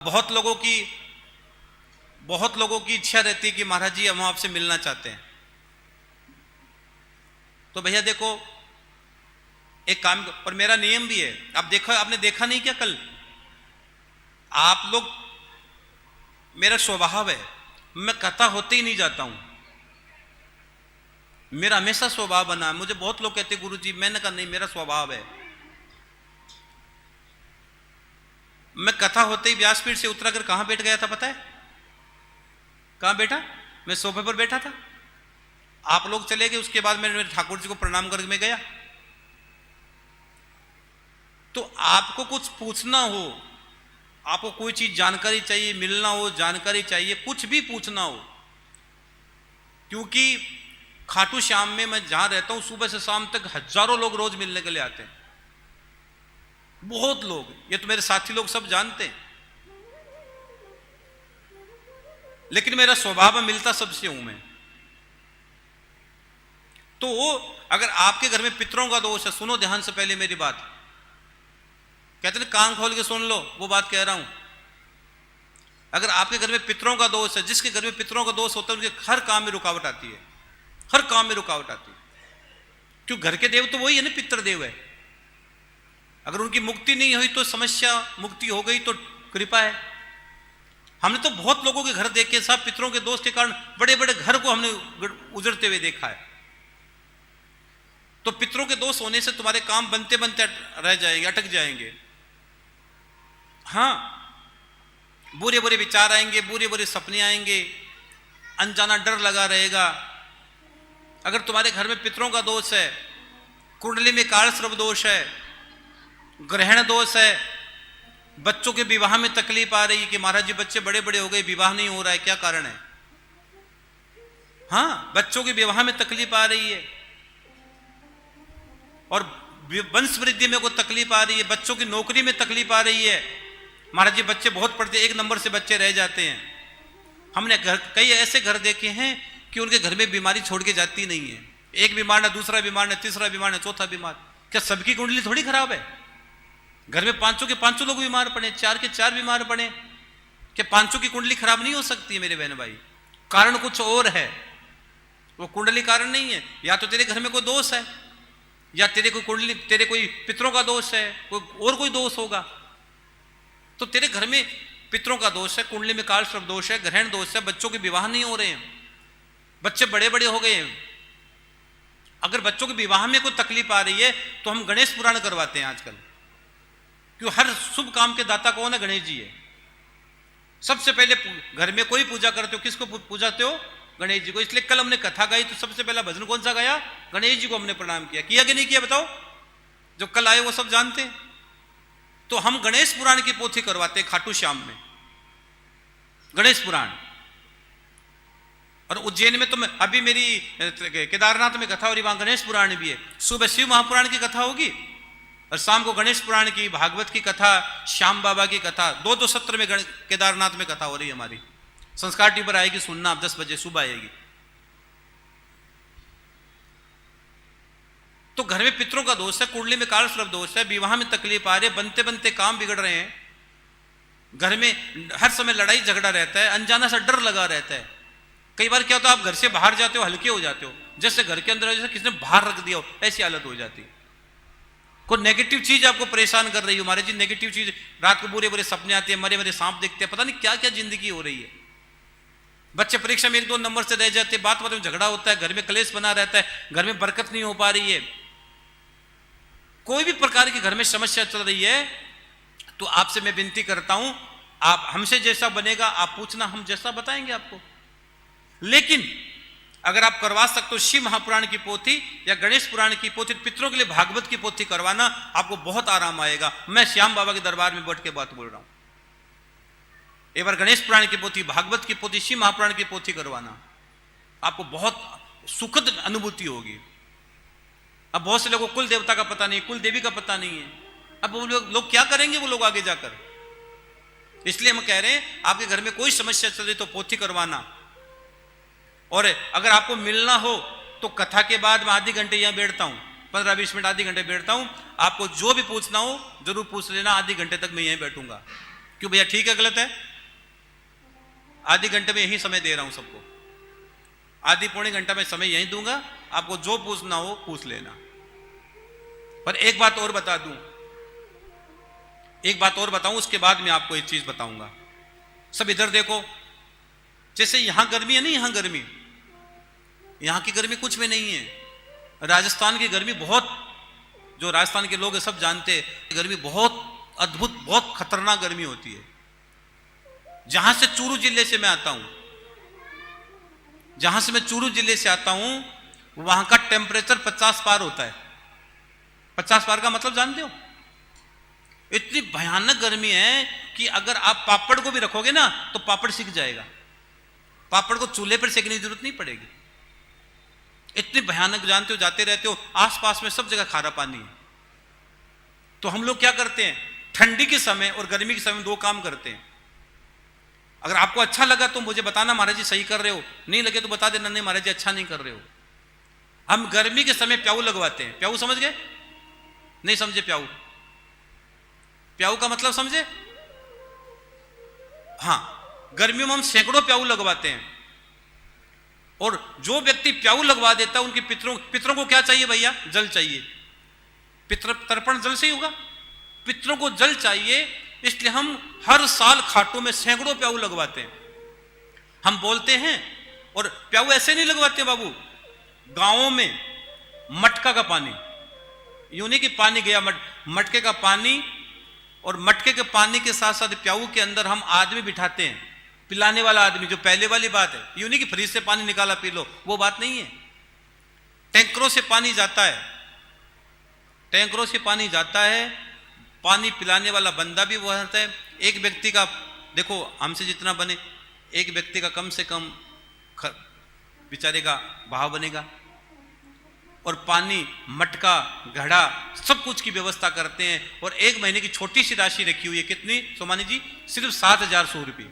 बहुत लोगों की इच्छा रहती है कि महाराज जी हम आपसे मिलना चाहते हैं। तो भैया देखो, एक काम, और मेरा नियम भी है, आप देखो, आपने देखा नहीं क्या कल, आप लोग, मेरा स्वभाव है, मैं कथा होते ही नहीं जाता हूं, मेरा हमेशा स्वभाव बना है। मुझे बहुत लोग कहते गुरु जी, मैंने कहा नहीं, मेरा स्वभाव है, मैं कथा होते ही व्यासपीठ से उतरा कर कहां बैठ गया था पता है? कहां बैठा? मैं सोफे पर बैठा था, आप लोग चले गए, उसके बाद मैंने ठाकुर जी को प्रणाम करके मैं गया। तो आपको कुछ पूछना हो, आपको कोई चीज जानकारी चाहिए, मिलना हो, जानकारी चाहिए, कुछ भी पूछना हो, क्योंकि खाटू श्याम में मैं जहां रहता हूं सुबह से शाम तक हजारों लोग रोज मिलने के लिए आते हैं, बहुत लोग, ये तो मेरे साथी लोग सब जानते हैं। लेकिन मेरा स्वभाव में मिलता सबसे हूं मैं। तो अगर आपके घर में पितरों का दोष है, सुनो ध्यान से पहले मेरी बात, कहते हैं कान खोल के सुन लो, वो बात कह रहा हूं। अगर आपके घर में पितरों का दोष है, जिसके घर में पितरों का दोष होता है उनके हर काम में रुकावट आती है, हर काम में रुकावट आती है। क्यों? घर के देव तो वही है ना, पितृ देव है। अगर उनकी मुक्ति नहीं हुई तो समस्या, मुक्ति हो गई तो कृपा है। हमने तो बहुत लोगों के घर देखे, सब पितरों के दोष के कारण बड़े बड़े घर को हमने उजड़ते हुए देखा है। तो पितरों के दोष होने से तुम्हारे काम बनते बनते रह जाएंगे, अटक जाएंगे। हाँ, बुरे बुरे विचार आएंगे, बुरे बुरे सपने आएंगे, अनजाना डर लगा रहेगा। अगर तुम्हारे घर में पितरों का दोष है, कुंडली में काल सर्प दोष है, ग्रहण दोष है, बच्चों के विवाह में तकलीफ आ रही है कि महाराज जी बच्चे बड़े बड़े हो गए, विवाह नहीं हो रहा है, क्या कारण है? हाँ, बच्चों के विवाह में तकलीफ आ रही है, और वंश वृद्धि में कोई तकलीफ आ रही है, बच्चों की नौकरी में तकलीफ आ रही है, महाराज जी बच्चे बहुत पढ़ते, एक नंबर से बच्चे रह जाते हैं। हमने कई ऐसे घर देखे हैं कि उनके घर में बीमारी छोड़ के जाती नहीं है, एक बीमार ना, दूसरा बीमार ना, तीसरा बीमार ना, चौथा बीमार। क्या सबकी कुंडली थोड़ी खराब है? घर में पांचों के पांचों लोग बीमार पड़े, चार के चार बीमार पड़े, क्या पांचों की कुंडली खराब नहीं हो सकती है मेरे बहन भाई? कारण कुछ और है, वो कुंडली कारण नहीं है। या तो तेरे घर में कोई दोष है, या तेरे कोई कुंडली, तेरे कोई पितरों का दोष है, कोई दोष होगा। तो तेरे घर में पितरों का दोष है, कुंडली में काल सर्प दोष है, ग्रहण दोष है, बच्चों के विवाह नहीं हो रहे हैं, बच्चे बड़े बड़े हो गए हैं। अगर बच्चों के विवाह में कोई तकलीफ आ रही है तो हम गणेश पुराण करवाते हैं आजकल, क्यों? हर शुभ काम के दाता कौन है? गणेश जी है। सबसे पहले घर में कोई पूजा करते हो, किसको पूजाते हो? गणेश जी को। इसलिए कल हमने कथा गाई तो सबसे पहला भजन कौन सा गाया? गणेश जी को हमने प्रणाम किया कि नहीं किया? बताओ, जो कल आए वो सब जानते हैं। तो हम गणेश पुराण की पोथी करवाते हैं खाटू श्याम में, गणेश पुराण। और उज्जैन में तो मैं अभी मेरी केदारनाथ में कथा हो रही, वहां गणेश पुराण भी है। सुबह शिव महापुराण की कथा होगी और शाम को गणेश पुराण की, भागवत की कथा, श्याम बाबा की कथा, दो सत्र में केदारनाथ में कथा हो रही है हमारी। संस्कार टी पर आएगी, सुनना आप, 10 बजे सुबह आएगी। तो घर में पितरों का दोष है, कुंडली में काल सर्प दोष है, विवाह में तकलीफ आ रही है, बनते बनते काम बिगड़ रहे हैं, घर में हर समय लड़ाई झगड़ा रहता है, अनजाना सा डर लगा रहता है। कई बार क्या होता है, आप घर से बाहर जाते हो, हल्के हो जाते हो, जैसे घर के अंदर जैसे किसने बाहर रख दिया हो, ऐसी हालत हो जाती है। कोई नेगेटिव चीज आपको परेशान कर रही हो, हमारे जी नेगेटिव चीज, रात को बुरे बुरे सपने आते हैं, मरे मरे सांप देखते हैं, पता नहीं क्या क्या जिंदगी हो रही है। बच्चे परीक्षा में 1-2 नंबर से रह जाते हैं, बात बात में झगड़ा होता है, घर में क्लेश बना रहता है, घर में बरकत नहीं हो पा रही है, कोई भी प्रकार की घर में समस्या चल रही है, तो आपसे मैं विनती करता हूं, आप हमसे जैसा बनेगा आप पूछना, हम जैसा बताएंगे आपको। लेकिन अगर आप करवा सकते हो शिव महापुराण की पोथी या गणेश पुराण की पोथी, पितरों के लिए भागवत की पोथी करवाना, आपको बहुत आराम आएगा। मैं श्याम बाबा के दरबार में बैठ के बात बोल रहा हूं। एक बार गणेश पुराण की पोथी, भागवत की पोथी, शिव महापुराण की पोथी करवाना, आपको बहुत सुखद अनुभूति होगी। अब बहुत से लोगों को कुल देवता का पता नहीं, कुल देवी का पता नहीं है, अब वो लोग क्या करेंगे, वो लोग आगे जाकर। इसलिए हम कह रहे हैं, आपके घर में कोई समस्या चल रही तो पोथी करवाना। और अगर आपको मिलना हो तो कथा के बाद मैं आधे घंटे यहां बैठता हूं, 15-20 मिनट, आधे घंटे बैठता हूं। आपको जो भी पूछना हो जरूर पूछ लेना, आधे घंटे तक मैं यहीं बैठूंगा। क्यों भैया, ठीक है गलत है? आधे घंटे में यही समय दे रहा हूं सबको, आधी पौने घंटा में समय यही दूंगा, आपको जो पूछना हो पूछ लेना। पर एक बात और बता दूं, एक बात और बताऊं, उसके बाद मैं आपको एक चीज बताऊंगा। सब इधर देखो, जैसे यहां गर्मी है ना, यहां गर्मी, यहां की गर्मी कुछ में नहीं है। राजस्थान की गर्मी बहुत, जो राजस्थान के लोग सब जानते हैं, गर्मी बहुत अद्भुत, बहुत खतरनाक गर्मी होती है। जहां से चूरू जिले से मैं आता हूं, जहां से मैं चूरू जिले से आता हूं, वहां का टेम्परेचर 50 पार होता है। 50 पार का मतलब जानते हो? इतनी भयानक गर्मी है कि अगर आप पापड़ को भी रखोगे ना तो पापड़ सिक जाएगा, पापड़ को चूल्हे पर सेकने की जरूरत नहीं पड़ेगी। इतनी भयानक, जानते हो, जाते रहते हो, आसपास में सब जगह खारा पानी है। तो हम लोग क्या करते हैं, ठंडी के समय और गर्मी के समय दो काम करते हैं। अगर आपको अच्छा लगा तो मुझे बताना, महाराज जी सही कर रहे हो, नहीं लगे तो बता देना, नहीं महाराज जी अच्छा नहीं कर रहे हो। हम गर्मी के समय प्याऊ लगवाते हैं। प्याऊ समझ गए? नहीं समझे? प्याऊ, प्याऊ का मतलब समझे? हां, गर्मियों में हम सैकड़ों प्याऊ लगवाते हैं। और जो व्यक्ति प्याऊ लगवा देता है, उनके पितरों को क्या चाहिए भैया? जल चाहिए। पितृ तर्पण जल से ही होगा, पितरों को जल चाहिए, इसलिए हम हर साल खाटों में सैकड़ों प्याऊ लगवाते हैं। हम बोलते हैं, और प्याऊ ऐसे नहीं लगवाते बाबू, गांवों में मटका का पानी, यूं नहीं कि पानी गया, मटके का पानी, और मटके के पानी के साथ साथ प्याऊ के अंदर हम आदमी बिठाते हैं, पिलाने वाला आदमी, जो पहले वाली बात है। यूं नहीं कि फ्रिज से पानी निकाला पी लो, वो बात नहीं है। टैंकरों से पानी जाता है, टैंकरों से पानी जाता है, पानी पिलाने वाला बंदा भी वो रहता है। एक व्यक्ति का, देखो हमसे जितना बने, एक व्यक्ति का कम से कम बेचारे का भाव बनेगा। और पानी, मटका, घड़ा, सब कुछ की व्यवस्था करते हैं। और एक महीने की छोटी सी राशि रखी हुई है, कितनी सोमानी जी? सिर्फ 7,100 रुपये।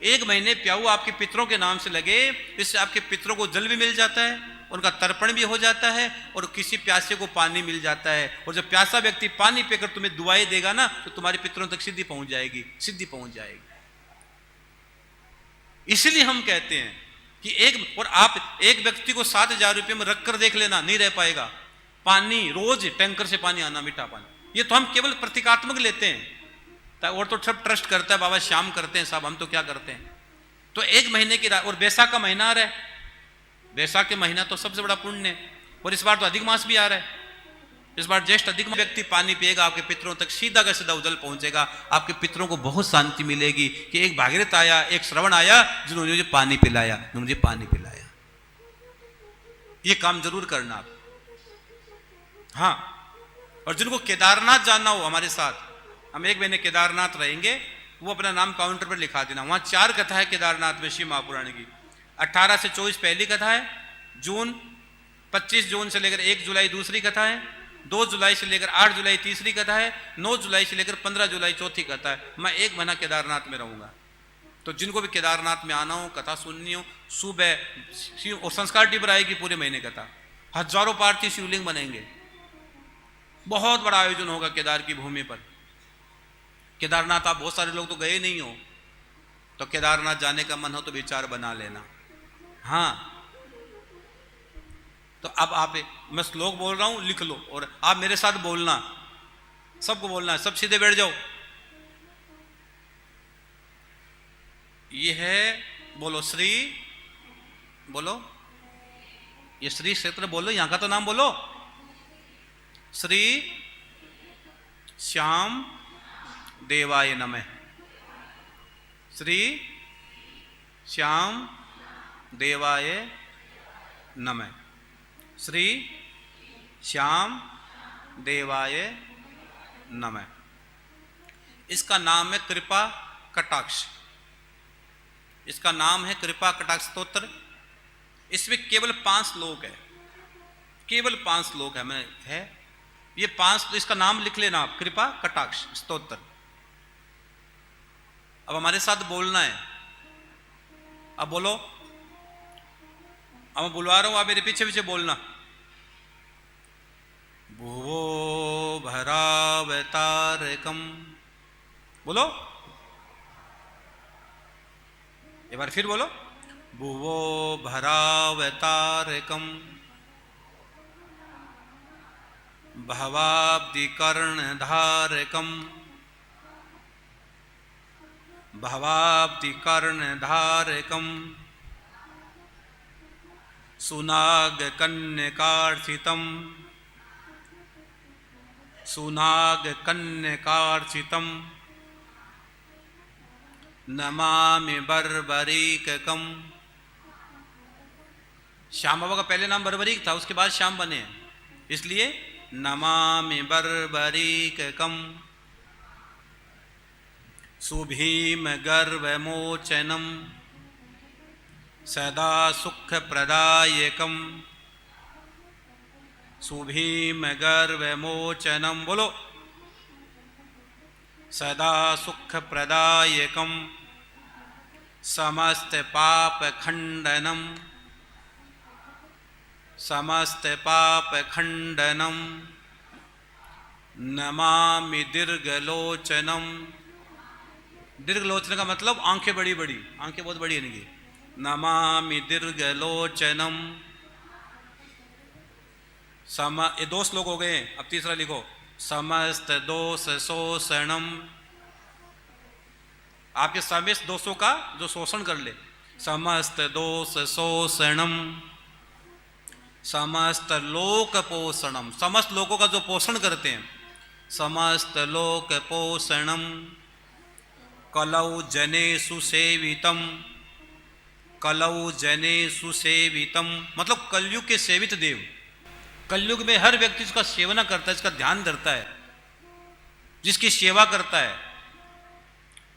एक महीने प्याऊ आपके पितरों के नाम से लगे, इससे आपके पितरों को जल भी मिल जाता है, उनका तर्पण भी हो जाता है, और किसी प्यासे को पानी मिल जाता है। और जब प्यासा व्यक्ति पानी पीकर तुम्हें दुआएं देगा ना, तो तुम्हारे पितरों तक सिद्धि पहुंच जाएगी, सिद्धि पहुंच जाएगी। इसलिए हम कहते हैं कि एक, और आप एक व्यक्ति को 7,000 रुपये में रखकर देख लेना, नहीं रह पाएगा। पानी रोज टैंकर से पानी आना, मीठा पानी, ये तो हम केवल प्रतीकात्मक लेते हैं, और तो सब ट्रस्ट करता है, बाबा श्याम करते हैं साहब, हम तो क्या करते हैं। तो एक महीने की, और बैसाख का महीना आ रहा है, बैसाख के महीना तो सबसे बड़ा पुण्य है। और इस बार तो अधिक मास भी आ रहा है, इस बार ज्येष्ठ अधिक व्यक्ति पानी पिएगा, आपके पितरों तक सीधा का सीधा उजल पहुंचेगा। आपके पितरों को बहुत शांति मिलेगी कि एक भागीरथ आया, एक श्रवण आया, जिन्होंने मुझे पानी पिलाया, मुझे पानी पिलाया। ये काम जरूर करना आप। हाँ, और जिनको केदारनाथ जाना हो हमारे साथ, हम एक महीने केदारनाथ रहेंगे, वो अपना नाम काउंटर पर लिखा देना। वहां 4 कथा है केदारनाथ में शिव महापुराण की। 18 से 24 पहली कथा है, जून 25 जून से लेकर 1 जुलाई दूसरी कथा है, 2 जुलाई से लेकर 8 जुलाई तीसरी कथा है, 9 जुलाई से लेकर 15 जुलाई चौथी कथा है। मैं एक महीना केदारनाथ में रहूंगा। तो जिनको भी केदारनाथ में आना हो, कथा सुननी हो, सुबह और संस्कार टिप आएगी पूरे महीने कथा, हजारों पार्थी शिवलिंग बनेंगे, बहुत बड़ा आयोजन होगा केदार की भूमि पर। केदारनाथ आप बहुत सारे लोग तो गए नहीं हो, तो केदारनाथ जाने का मन हो तो विचार बना लेना। हाँ, तो अब आप, मैं श्लोक बोल रहा हूं, लिख लो, और आप मेरे साथ बोलना, सबको बोलना है, सब सीधे बैठ जाओ। ये है, बोलो श्री, बोलो, ये श्री क्षेत्र बोलो, यहां का तो नाम बोलो, श्री श्याम देवाय नमः। श्री श्याम देवाय नमः। श्री श्याम देवाय नमः। इसका नाम है कृपा कटाक्ष, इसका नाम है कृपा कटाक्ष स्तोत्र। इसमें केवल 5 श्लोक है, केवल 5 श्लोक है। ये 5, इसका नाम लिख लेना आप, कृपा कटाक्ष स्तोत्र। अब हमारे साथ बोलना है, अब बोलो, अब मैं बुलवा रहा हूं, आप मेरे पीछे पीछे बोलना। भुवो भरावतारकम बोलो एक बार फिर बोलो। भुवो भरावतारकम भवाब्दि कर्णधारकम भवाब्दि कर्णधारकम सुनाग कन्यकार्चितम सुनाग कन्यकार्चितम नमामि बर्बरीककम। श्याम बाबा का पहले नाम बर्बरीक था, उसके बाद श्याम बने, इसलिए नमामि बर्बरीककम। सुभीम गर्वमोचनम सदा सुख प्रदायकम सुभीम गर्वमोचनम बोलो सदा सुख प्रदायकम समस्त पाप खंडनम समस्त पाप खंडनम नमामि दीर्घलोचनम। दीर्घलोचन का मतलब आंखें बड़ी बड़ी, आंखें बहुत बड़ी है इनकी। नमामि दीर्घलोचनम ये 2 श्लोक हो गए, अब तीसरा लिखो। समस्त दोष शोषणम, आपके समस्त दोषों का जो शोषण कर ले। समस्त दोष शोषणम समस्त लोक पोषणम, समस्त लोगों का जो पोषण करते हैं। समस्त लोक पोषणम कलौ जने सुसेवितम कलौ जने सुसेवितम मतलब कलयुग के सेवित देव। कलयुग में हर व्यक्ति इसका सेवना करता है, इसका ध्यान धरता है, जिसकी सेवा करता है।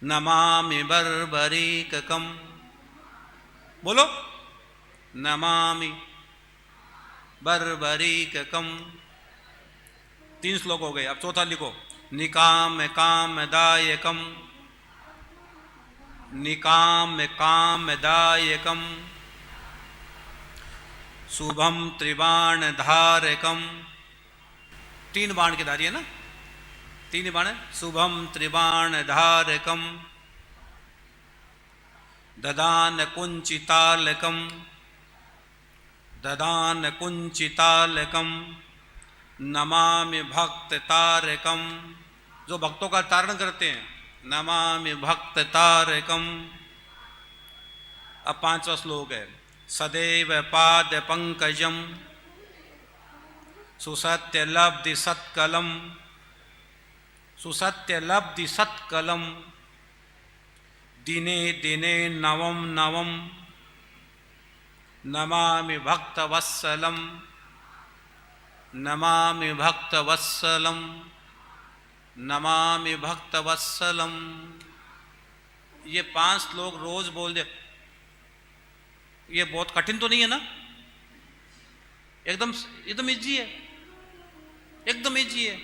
नमामि बर्बरीककम बोलो नमामि बर्बरीककम। 3 श्लोक हो गए, अब चौथा लिखो। निकाम कामदायकम निकाम कामदायकम शुभम त्रिबाण धारकम। 3 बाण के धारी है ना, 3 बाण। शुभम त्रिबाण धारकम ददान कुंचितालकम ददान कुंचितालकम नमामि भक्त तारकम, जो भक्तों का तारण करते हैं। नमामि भक्त तारकम। अब 5वां श्लोक है। सदैव पाद पंकजम सुसत्य लब्धि सत्कलम सुसत्य लब्धि सत्कलम दिने दिने नवम नवम नमामि भक्त वत्सलम नमामि भक्त वत्सलम नमामि भक्त वत्सलम। ये 5 श्लोक रोज बोल दे। ये बहुत कठिन तो नहीं है ना, एकदम एकदम इजी है, एकदम इजी है।